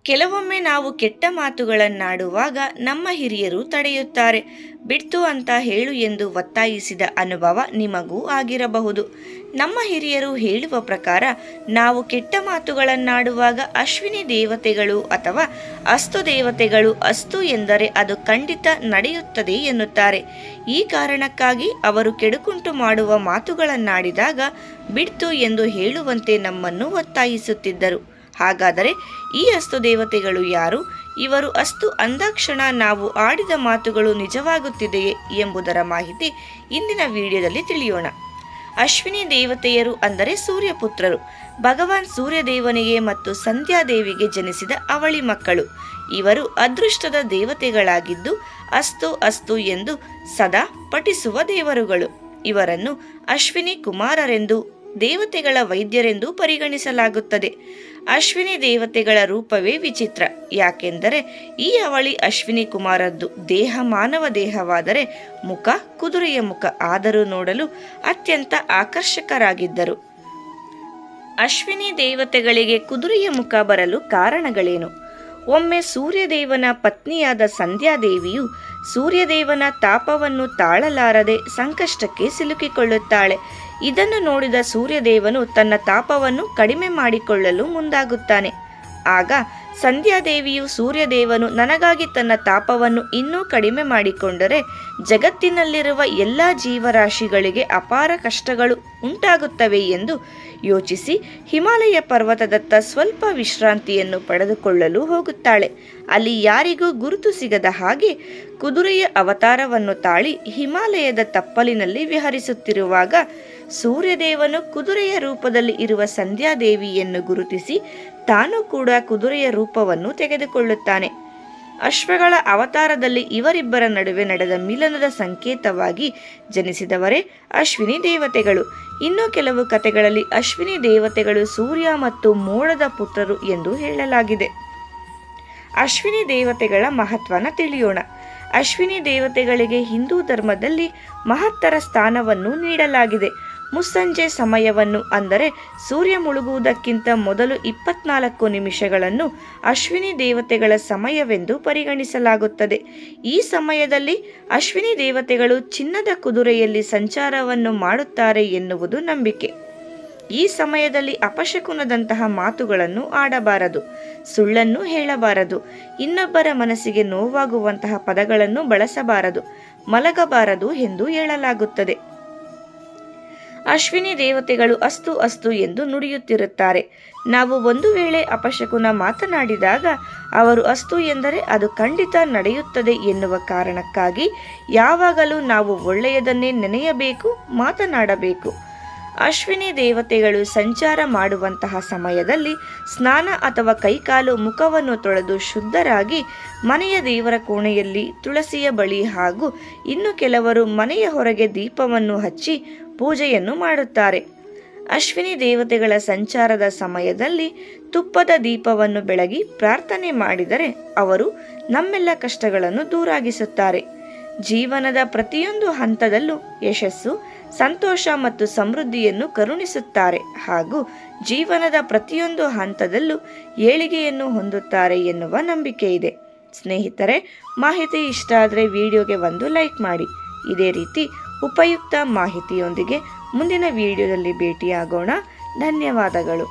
ಕೆಲವೊಮ್ಮೆ ನಾವು ಕೆಟ್ಟ ಮಾತುಗಳನ್ನಾಡುವಾಗ ನಮ್ಮ ಹಿರಿಯರು ತಡೆಯುತ್ತಾರೆ. ಬಿಡ್ತು ಅಂತ ಹೇಳು ಎಂದು ಒತ್ತಾಯಿಸಿದ ಅನುಭವ ನಿಮಗೂ ಆಗಿರಬಹುದು. ನಮ್ಮ ಹಿರಿಯರು ಹೇಳುವ ಪ್ರಕಾರ ನಾವು ಕೆಟ್ಟ ಮಾತುಗಳನ್ನಾಡುವಾಗ ಅಶ್ವಿನಿ ದೇವತೆಗಳು ಅಥವಾ ಅಸ್ತು ದೇವತೆಗಳು ಅಸ್ತು ಎಂದರೆ ಅದು ಖಂಡಿತ ನಡೆಯುತ್ತದೆ ಎನ್ನುತ್ತಾರೆ. ಈ ಕಾರಣಕ್ಕಾಗಿ ಅವರು ಕೆಡುಕುಂಟು ಮಾಡುವ ಮಾತುಗಳನ್ನಾಡಿದಾಗ ಬಿಡ್ತು ಎಂದು ಹೇಳುವಂತೆ ನಮ್ಮನ್ನು ಒತ್ತಾಯಿಸುತ್ತಿದ್ದರು. ಹಾಗಾದರೆ ಈ ಅಸ್ತು ದೇವತೆಗಳು ಯಾರು? ಇವರು ಅಸ್ತು ಅಂದಾಕ್ಷಣ ನಾವು ಆಡಿದ ಮಾತುಗಳು ನಿಜವಾಗುತ್ತಿದೆಯೇ ಎಂಬುದರ ಮಾಹಿತಿ ಇಂದಿನ ವಿಡಿಯೋದಲ್ಲಿ ತಿಳಿಯೋಣ. ಅಶ್ವಿನಿ ದೇವತೆಯರು ಅಂದರೆ ಸೂರ್ಯಪುತ್ರರು. ಭಗವಾನ್ ಸೂರ್ಯದೇವನಿಗೆ ಮತ್ತು ಸಂಧ್ಯಾದೇವಿಗೆ ಜನಿಸಿದ ಅವಳಿ ಮಕ್ಕಳು. ಇವರು ಅದೃಷ್ಟದ ದೇವತೆಗಳಾಗಿದ್ದು ಅಸ್ತು ಅಸ್ತು ಎಂದು ಸದಾ ಪಠಿಸುವ ದೇವರುಗಳು. ಇವರನ್ನು ಅಶ್ವಿನಿ ಕುಮಾರರೆಂದು ದೇವತೆಗಳ ವೈದ್ಯರೆಂದು ಪರಿಗಣಿಸಲಾಗುತ್ತದೆ. ಅಶ್ವಿನಿ ದೇವತೆಗಳ ರೂಪವೇ ವಿಚಿತ್ರ. ಯಾಕೆಂದರೆ ಈ ಅವಳಿ ಅಶ್ವಿನಿ ಕುಮಾರದ್ದು ದೇಹ ಮಾನವ ದೇಹವಾದರೆ ಮುಖ ಕುದುರೆಯ ಮುಖ. ಆದರೂ ನೋಡಲು ಅತ್ಯಂತ ಆಕರ್ಷಕರಾಗಿದ್ದರು. ಅಶ್ವಿನಿ ದೇವತೆಗಳಿಗೆ ಕುದುರೆಯ ಮುಖ ಬರಲು ಕಾರಣಗಳೇನು? ಒಮ್ಮೆ ಸೂರ್ಯದೇವನ ಪತ್ನಿಯಾದ ಸಂಧ್ಯಾದೇವಿಯು ಸೂರ್ಯದೇವನ ತಾಪವನ್ನು ತಾಳಲಾರದೆ ಸಂಕಷ್ಟಕ್ಕೆ ಸಿಲುಕಿಕೊಳ್ಳುತ್ತಾಳೆ. ಇದನ್ನು ನೋಡಿದ ಸೂರ್ಯದೇವನು ತನ್ನ ತಾಪವನ್ನು ಕಡಿಮೆ ಮಾಡಿಕೊಳ್ಳಲು ಮುಂದಾಗುತ್ತಾನೆ. ಆಗ ಸಂಧ್ಯಾದೇವಿಯು ಸೂರ್ಯದೇವನು ನನಗಾಗಿ ತನ್ನ ತಾಪವನ್ನು ಇನ್ನೂ ಕಡಿಮೆ ಮಾಡಿಕೊಂಡರೆ ಜಗತ್ತಿನಲ್ಲಿರುವ ಎಲ್ಲ ಜೀವರಾಶಿಗಳಿಗೆ ಅಪಾರ ಕಷ್ಟಗಳು ಉಂಟಾಗುತ್ತವೆ ಎಂದು ಯೋಚಿಸಿ ಹಿಮಾಲಯ ಪರ್ವತದತ್ತ ಸ್ವಲ್ಪ ವಿಶ್ರಾಂತಿಯನ್ನು ಪಡೆದುಕೊಳ್ಳಲು ಹೋಗುತ್ತಾಳೆ. ಅಲ್ಲಿ ಯಾರಿಗೂ ಗುರುತು ಸಿಗದ ಹಾಗೆ ಕುದುರೆಯ ಅವತಾರವನ್ನು ತಾಳಿ ಹಿಮಾಲಯದ ತಪ್ಪಲಿನಲ್ಲಿ ವಿಹರಿಸುತ್ತಿರುವಾಗ ಸೂರ್ಯದೇವನು ಕುದುರೆಯ ರೂಪದಲ್ಲಿ ಇರುವ ಸಂಧ್ಯಾದೇವಿಯನ್ನು ಗುರುತಿಸಿ ತಾನು ಕೂಡ ಕುದುರೆಯ ರೂಪವನ್ನು ತೆಗೆದುಕೊಳ್ಳುತ್ತಾನೆ. ಅಶ್ವಗಳ ಅವತಾರದಲ್ಲಿ ಇವರಿಬ್ಬರ ನಡುವೆ ನಡೆದ ಮಿಲನದ ಸಂಕೇತವಾಗಿ ಜನಿಸಿದವರೇ ಅಶ್ವಿನಿ ದೇವತೆಗಳು. ಇನ್ನು ಕೆಲವು ಕಥೆಗಳಲ್ಲಿ ಅಶ್ವಿನಿ ದೇವತೆಗಳು ಸೂರ್ಯ ಮತ್ತು ಮೋಡದ ಪುತ್ರರು ಎಂದು ಹೇಳಲಾಗಿದೆ. ಅಶ್ವಿನಿ ದೇವತೆಗಳ ಮಹತ್ವನ ತಿಳಿಯೋಣ. ಅಶ್ವಿನಿ ದೇವತೆಗಳಿಗೆ ಹಿಂದೂ ಧರ್ಮದಲ್ಲಿ ಮಹತ್ತರ ಸ್ಥಾನವನ್ನು ನೀಡಲಾಗಿದೆ. ಮುಸ್ಸಂಜೆ ಸಮಯವನ್ನು ಅಂದರೆ ಸೂರ್ಯ ಮುಳುಗುವುದಕ್ಕಿಂತ ಮೊದಲು 24 ನಿಮಿಷಗಳನ್ನು ಅಶ್ವಿನಿ ದೇವತೆಗಳ ಸಮಯವೆಂದು ಪರಿಗಣಿಸಲಾಗುತ್ತದೆ. ಈ ಸಮಯದಲ್ಲಿ ಅಶ್ವಿನಿ ದೇವತೆಗಳು ಚಿನ್ನದ ಕುದುರೆಯಲ್ಲಿ ಸಂಚಾರವನ್ನು ಮಾಡುತ್ತಾರೆ ಎನ್ನುವುದು ನಂಬಿಕೆ. ಈ ಸಮಯದಲ್ಲಿ ಅಪಶಕುನದಂತಹ ಮಾತುಗಳನ್ನು ಆಡಬಾರದು, ಸುಳ್ಳನ್ನು ಹೇಳಬಾರದು, ಇನ್ನೊಬ್ಬರ ಮನಸ್ಸಿಗೆ ನೋವಾಗುವಂತಹ ಪದಗಳನ್ನು ಬಳಸಬಾರದು, ಮಲಗಬಾರದು ಎಂದು ಹೇಳಲಾಗುತ್ತದೆ. ಅಶ್ವಿನಿ ದೇವತೆಗಳು ಅಸ್ತು ಅಸ್ತು ಎಂದು ನುಡಿಯುತ್ತಿರುತ್ತಾರೆ. ನಾವು ಒಂದು ವೇಳೆ ಅಪಶಕುನ ಮಾತನಾಡಿದಾಗ ಅವರು ಅಸ್ತು ಎಂದರೆ ಅದು ಖಂಡಿತ ನಡೆಯುತ್ತದೆ ಎನ್ನುವ ಕಾರಣಕ್ಕಾಗಿ ಯಾವಾಗಲೂ ನಾವು ಒಳ್ಳೆಯದನ್ನೇ ನೆನೆಯಬೇಕು, ಮಾತನಾಡಬೇಕು. ಅಶ್ವಿನಿ ದೇವತೆಗಳು ಸಂಚಾರ ಮಾಡುವಂತಹ ಸಮಯದಲ್ಲಿ ಸ್ನಾನ ಅಥವಾ ಕೈಕಾಲು ಮುಖವನ್ನು ತೊಳೆದು ಶುದ್ಧರಾಗಿ ಮನೆಯ ದೇವರ ಕೋಣೆಯಲ್ಲಿ ತುಳಸಿಯ ಬಳಿ ಹಾಗೂ ಇನ್ನು ಕೆಲವರು ಮನೆಯ ಹೊರಗೆ ದೀಪವನ್ನು ಹಚ್ಚಿ ಪೂಜೆಯನ್ನು ಮಾಡುತ್ತಾರೆ. ಅಶ್ವಿನಿ ದೇವತೆಗಳ ಸಂಚಾರದ ಸಮಯದಲ್ಲಿ ತುಪ್ಪದ ದೀಪವನ್ನು ಬೆಳಗಿ ಪ್ರಾರ್ಥನೆ ಮಾಡಿದರೆ ಅವರು ನಮ್ಮೆಲ್ಲ ಕಷ್ಟಗಳನ್ನು ದೂರಾಗಿಸುತ್ತಾರೆ. ಜೀವನದ ಪ್ರತಿಯೊಂದು ಹಂತದಲ್ಲೂ ಯಶಸ್ಸು, ಸಂತೋಷ ಮತ್ತು ಸಮೃದ್ಧಿಯನ್ನು ಕರುಣಿಸುತ್ತಾರೆ ಹಾಗೂ ಜೀವನದ ಪ್ರತಿಯೊಂದು ಹಂತದಲ್ಲೂ ಏಳಿಗೆಯನ್ನು ಹೊಂದುತ್ತಾರೆ ಎನ್ನುವ ನಂಬಿಕೆ ಇದೆ. ಸ್ನೇಹಿತರೆ, ಮಾಹಿತಿ ಇಷ್ಟ ಆದರೆ ವಿಡಿಯೋಗೆ ಒಂದು ಲೈಕ್ ಮಾಡಿ. ಇದೇ ರೀತಿ ಉಪಯುಕ್ತ ಮಾಹಿತಿಯೊಂದಿಗೆ ಮುಂದಿನ ವಿಡಿಯೋದಲ್ಲಿ ಭೇಟಿಯಾಗೋಣ. ಧನ್ಯವಾದಗಳು.